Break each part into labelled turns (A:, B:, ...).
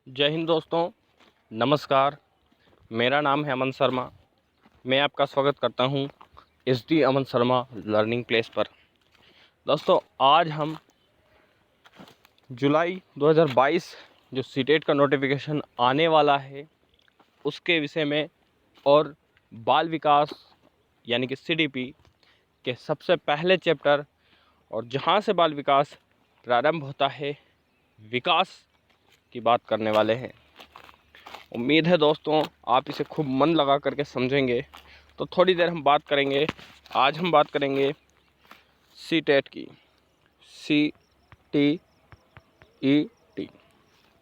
A: जय हिंद दोस्तों, नमस्कार। मेरा नाम है अमन शर्मा। मैं आपका स्वागत करता हूं SD अमन शर्मा लर्निंग प्लेस पर। दोस्तों, आज हम जुलाई 2022 जो सीटेट का नोटिफिकेशन आने वाला है उसके विषय में और बाल विकास यानी कि CDP के सबसे पहले चैप्टर और जहां से बाल विकास प्रारंभ होता है विकास की बात करने वाले हैं। उम्मीद है दोस्तों आप इसे खूब मन लगा करके समझेंगे। तो थोड़ी देर हम बात करेंगे। आज हम बात करेंगे सीटेट की। CTET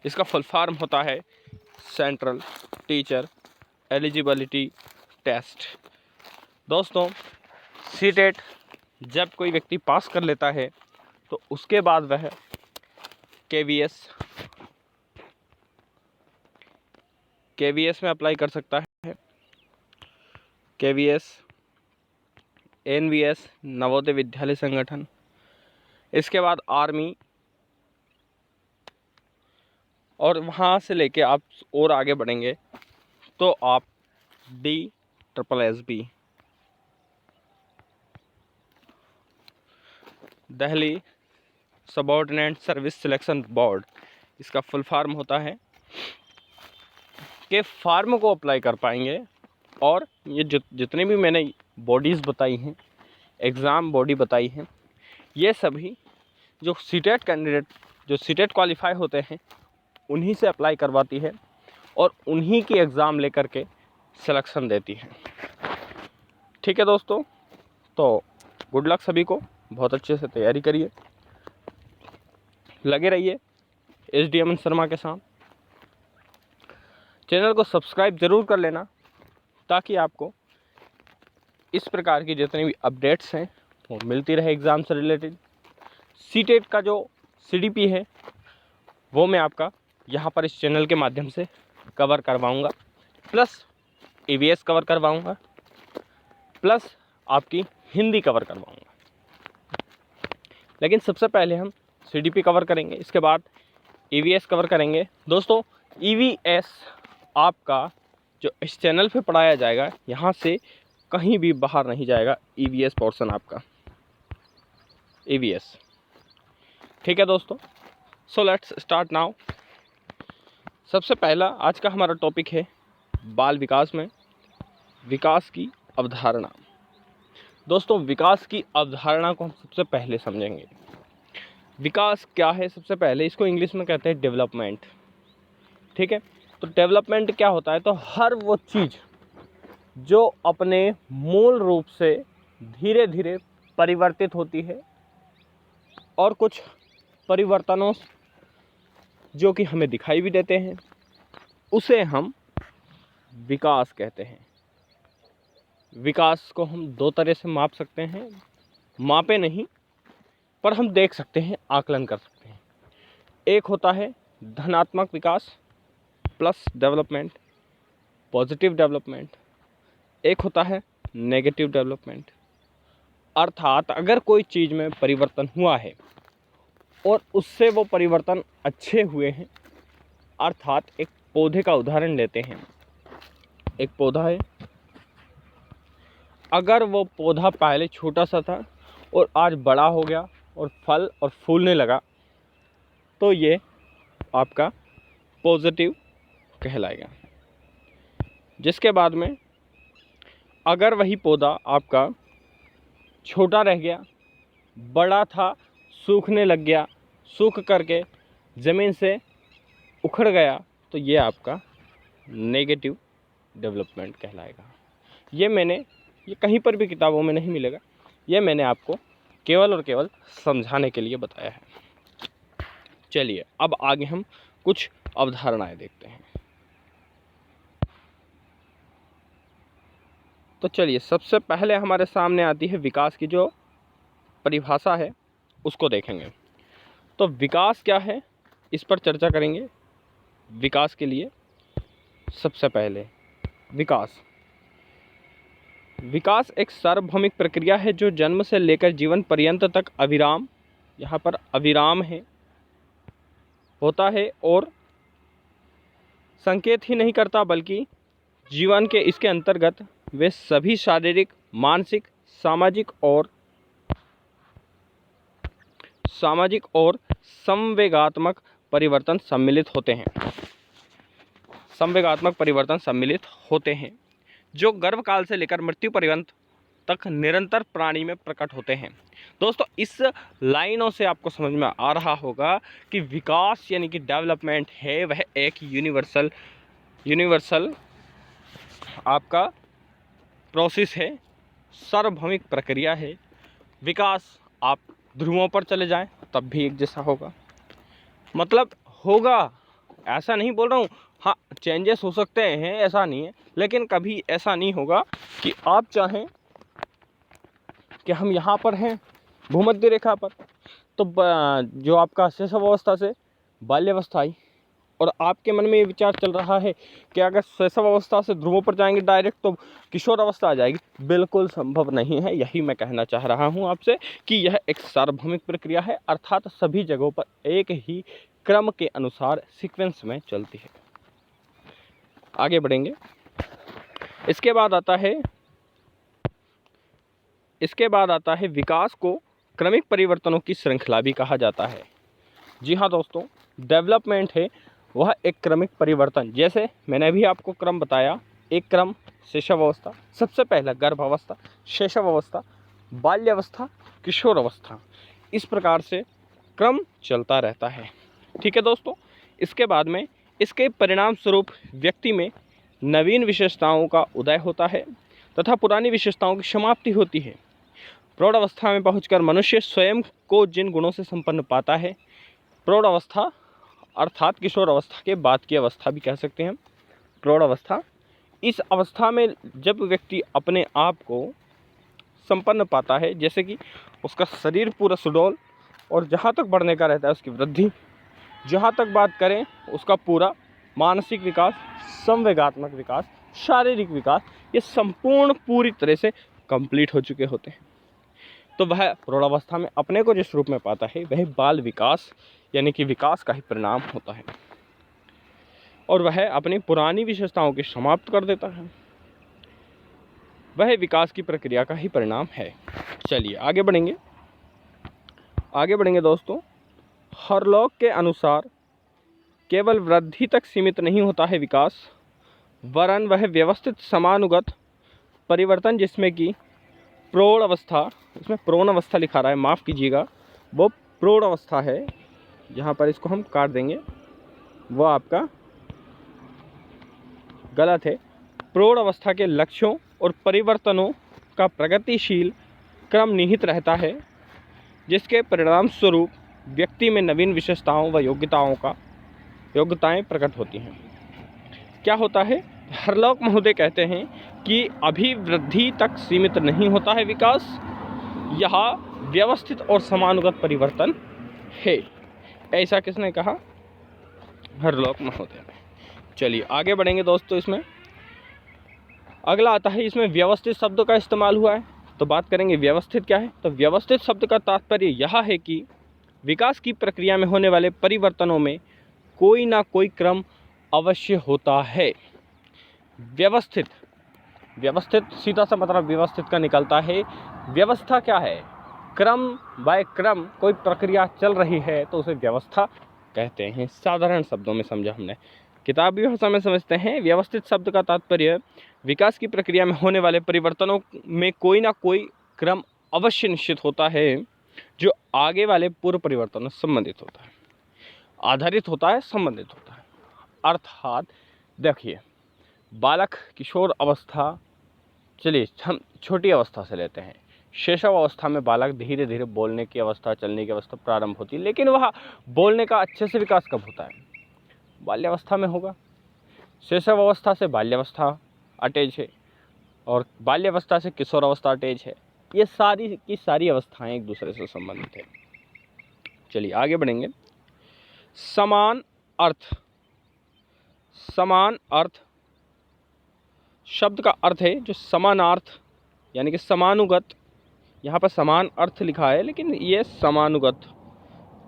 A: इसका फुल फॉर्म होता है सेंट्रल टीचर एलिजिबिलिटी टेस्ट। दोस्तों, सीटेट जब कोई व्यक्ति पास कर लेता है तो उसके बाद वह KVS में अप्लाई कर सकता है। KVS, NVS नवोदय विद्यालय संगठन, इसके बाद आर्मी, और वहाँ से लेके आप और आगे बढ़ेंगे तो आप DSSB Delhi subordinate service selection board, इसका फुल फॉर्म होता है के फार्म को अप्लाई कर पाएंगे। और ये जितने भी मैंने बॉडीज़ बताई हैं, एग्ज़ाम बॉडी बताई हैं, ये सभी जो सीटेट कैंडिडेट जो सीटेट क्वालिफाई होते हैं उन्हीं से अप्लाई करवाती है और उन्हीं की एग्ज़ाम लेकर के सिलेक्शन देती है। ठीक है दोस्तों, तो गुड लक सभी को। बहुत अच्छे से तैयारी करिए, लगे रहिए SD अमन शर्मा के साथ। चैनल को सब्सक्राइब ज़रूर कर लेना ताकि आपको इस प्रकार की जितनी भी अपडेट्स हैं वो मिलती रहे एग्ज़ाम से रिलेटेड। सीटेट का जो CDP है वो मैं आपका यहाँ पर इस चैनल के माध्यम से कवर करवाऊँगा, प्लस EVS कवर करवाऊँगा, प्लस आपकी हिंदी कवर करवाऊँगा। लेकिन सबसे पहले हम CDP कवर करेंगे, इसके बाद EVS कवर करेंगे। दोस्तों, EVS आपका जो इस चैनल पे पढ़ाया जाएगा, यहाँ से कहीं भी बाहर नहीं जाएगा। EVS पोर्शन आपका EVS। ठीक है दोस्तों, सो लेट्स स्टार्ट नाउ। सबसे पहला आज का हमारा टॉपिक है बाल विकास में विकास की अवधारणा। दोस्तों, विकास की अवधारणा को हम सबसे पहले समझेंगे। विकास क्या है? सबसे पहले इसको इंग्लिश में कहते हैं डेवलपमेंट। ठीक है, तो डेवलपमेंट क्या होता है? तो हर वो चीज़ जो अपने मूल रूप से धीरे धीरे परिवर्तित होती है और कुछ परिवर्तनों जो कि हमें दिखाई भी देते हैं, उसे हम विकास कहते हैं। विकास को हम दो तरह से माप सकते हैं, मापे नहीं पर हम देख सकते हैं, आकलन कर सकते हैं। एक होता है धनात्मक विकास प्लस डेवलपमेंट, पॉजिटिव डेवलपमेंट। एक होता है नेगेटिव डेवलपमेंट। अर्थात अगर कोई चीज़ में परिवर्तन हुआ है और उससे वो परिवर्तन अच्छे हुए हैं, अर्थात एक पौधे का उदाहरण लेते हैं। एक पौधा है, अगर वो पौधा पहले छोटा सा था और आज बड़ा हो गया और फल और फूलने लगा, तो ये आपका पॉजिटिव कहलाएगा। जिसके बाद में अगर वही पौधा आपका छोटा रह गया, बड़ा था, सूखने लग गया, सूख करके ज़मीन से उखड़ गया, तो ये आपका नेगेटिव डेवलपमेंट कहलाएगा। ये कहीं पर भी किताबों में नहीं मिलेगा, ये मैंने आपको केवल और केवल समझाने के लिए बताया है। चलिए अब आगे हम कुछ अवधारणाएं देखते हैं। तो चलिए, सबसे पहले हमारे सामने आती है विकास की जो परिभाषा है, उसको देखेंगे। तो विकास क्या है, इस पर चर्चा करेंगे। विकास के लिए सबसे पहले विकास एक सार्वभौमिक प्रक्रिया है जो जन्म से लेकर जीवन पर्यंत तक अविराम, यहाँ पर अविराम है, होता है और संकेत ही नहीं करता, बल्कि जीवन के इसके अंतर्गत वे सभी शारीरिक, मानसिक, सामाजिक और संवेगात्मक परिवर्तन सम्मिलित होते हैं। संवेगात्मक परिवर्तन सम्मिलित होते हैं जो गर्भकाल से लेकर मृत्यु पर्यंत तक निरंतर प्राणी में प्रकट होते हैं। दोस्तों, इस लाइनों से आपको समझ में आ रहा होगा कि विकास यानी कि डेवलपमेंट है वह एक यूनिवर्सल आपका प्रोसेस है, सार्वभौमिक प्रक्रिया है। विकास आप ध्रुवों पर चले जाएं तब भी एक जैसा होगा, मतलब होगा, ऐसा नहीं बोल रहा हूँ। हाँ, चेंजेस हो सकते हैं, ऐसा नहीं है, लेकिन कभी ऐसा नहीं होगा कि आप चाहें कि हम यहाँ पर हैं भूमध्य रेखा पर, तो जो आपका शैशव अवस्था से बाल्यावस्था आई और आपके मन में ये विचार चल रहा है कि अगर शैशव अवस्था से ध्रुवों पर जाएंगे डायरेक्ट तो किशोर अवस्था आ जाएगी, बिल्कुल संभव नहीं है। यही मैं कहना चाह रहा हूँ आपसे कि यह एक सार्वभौमिक प्रक्रिया है, अर्थात सभी जगहों पर एक ही क्रम के अनुसार सीक्वेंस में चलती है। आगे बढ़ेंगे। इसके बाद आता है विकास को क्रमिक परिवर्तनों की श्रृंखला भी कहा जाता है। जी हाँ दोस्तों, डेवलपमेंट है वह एक क्रमिक परिवर्तन, जैसे मैंने अभी आपको क्रम बताया, एक क्रम शैशव अवस्था, सबसे पहला गर्भ अवस्था, शैशव अवस्था, बाल्यावस्था, किशोर अवस्था, इस प्रकार से क्रम चलता रहता है। ठीक है दोस्तों, इसके बाद में इसके परिणाम स्वरूप व्यक्ति में नवीन विशेषताओं का उदय होता है तथा पुरानी विशेषताओं की समाप्ति होती है। प्रौढ़ अवस्था में पहुंचकर मनुष्य स्वयं को जिन गुणों से संपन्न पाता है, प्रौढ़ अवस्था अर्थात किशोर अवस्था के बाद की अवस्था भी कह सकते हैं प्रौढ़ अवस्था, इस अवस्था में जब व्यक्ति अपने आप को संपन्न पाता है, जैसे कि उसका शरीर पूरा सुडौल और जहाँ तक बढ़ने का रहता है उसकी वृद्धि, जहाँ तक बात करें उसका पूरा मानसिक विकास, संवेगात्मक विकास, शारीरिक विकास, ये संपूर्ण पूरी तरह से कंप्लीट हो चुके होते हैं, तो वह प्रौढ़ावस्था में अपने को जिस रूप में पाता है वह बाल विकास यानी कि विकास का ही परिणाम होता है और वह अपनी पुरानी विशेषताओं की समाप्त कर देता है, वह विकास की प्रक्रिया का ही परिणाम है। चलिए आगे बढ़ेंगे दोस्तों। हरलॉक के अनुसार केवल वृद्धि तक सीमित नहीं होता है विकास, वरन वह व्यवस्थित समानुगत परिवर्तन जिसमें कि प्रौढ़ अवस्था, इसमें प्रौढ़ अवस्था लिखा रहा है, माफ़ कीजिएगा, वो प्रौढ़ अवस्था है, जहाँ पर इसको हम काट देंगे वो आपका गलत है। प्रौढ़ अवस्था के लक्ष्यों और परिवर्तनों का प्रगतिशील क्रम निहित रहता है, जिसके परिणाम स्वरूप व्यक्ति में नवीन विशेषताओं व योग्यताएं प्रकट होती हैं। क्या होता है, हरलॉक महोदय कहते हैं कि अभिवृद्धि तक सीमित नहीं होता है विकास, यह व्यवस्थित और समानुगत परिवर्तन है। ऐसा किसने कहा? हरलॉक महोदय ने। चलिए आगे बढ़ेंगे दोस्तों। इसमें अगला आता है, इसमें व्यवस्थित शब्द का इस्तेमाल हुआ है, तो बात करेंगे व्यवस्थित क्या है। तो व्यवस्थित शब्द का तात्पर्य यह है कि विकास की प्रक्रिया में होने वाले परिवर्तनों में कोई ना कोई क्रम अवश्य होता है। व्यवस्थित सीधा सा मतलब व्यवस्थित का निकलता है। व्यवस्था क्या है? क्रम बाय क्रम कोई प्रक्रिया चल रही है तो उसे व्यवस्था कहते हैं। साधारण शब्दों में समझा हमने, किताबी भाषा में समझते हैं। व्यवस्थित शब्द का तात्पर्य विकास की प्रक्रिया में होने वाले परिवर्तनों में कोई ना कोई क्रम अवश्य निश्चित होता है जो आगे वाले पूर्व परिवर्तनों से संबंधित होता है, आधारित होता है, संबंधित होता है। अर्थात देखिए, बालक किशोर अवस्था, चलिए हम छोटी अवस्था से लेते हैं। शैशव अवस्था में बालक धीरे धीरे बोलने की अवस्था, चलने की अवस्था प्रारंभ होती है, लेकिन वह बोलने का अच्छे से विकास कब होता है? बाल्यावस्था में होगा। शैशव अवस्था से बाल्यावस्था अटैच है और बाल्यावस्था से किशोर अवस्था अटैच है। ये सारी की सारी अवस्थाएं एक दूसरे से संबंधित है। चलिए आगे बढ़ेंगे। समान अर्थ शब्द का अर्थ है जो समानार्थ यानी कि समानुगत, यहाँ पर समान अर्थ लिखा है लेकिन ये समानुगत,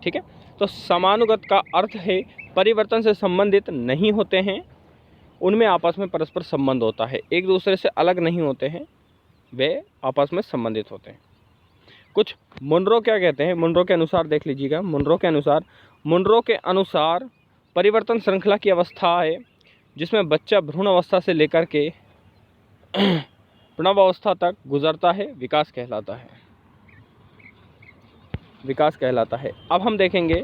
A: ठीक है। तो समानुगत का अर्थ है परिवर्तन से संबंधित नहीं होते हैं उनमें आपस में परस्पर संबंध होता है, एक दूसरे से अलग नहीं होते हैं, वे आपस में संबंधित होते हैं। कुछ मुनरो क्या कहते हैं, मुनरो के अनुसार देख लीजिएगा। मुनरो के अनुसार परिवर्तन श्रृंखला की अवस्था है जिसमें बच्चा भ्रूण अवस्था से लेकर के प्रणव अवस्था तक गुजरता है, विकास कहलाता है। अब हम देखेंगे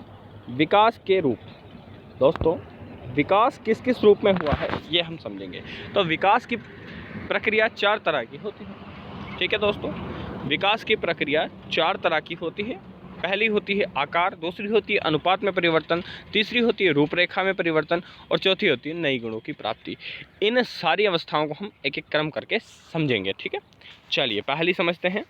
A: विकास के रूप। दोस्तों, विकास किस किस रूप में हुआ है ये हम समझेंगे। तो विकास की प्रक्रिया 4 तरह की होती है। ठीक है दोस्तों, विकास की प्रक्रिया 4 तरह की होती है। पहली होती है आकार, दूसरी होती है अनुपात में परिवर्तन, तीसरी होती है रूपरेखा में परिवर्तन और चौथी होती है नई गुणों की प्राप्ति। इन सारी अवस्थाओं को हम एक एक क्रम करके समझेंगे। ठीक है, चलिए पहली समझते हैं।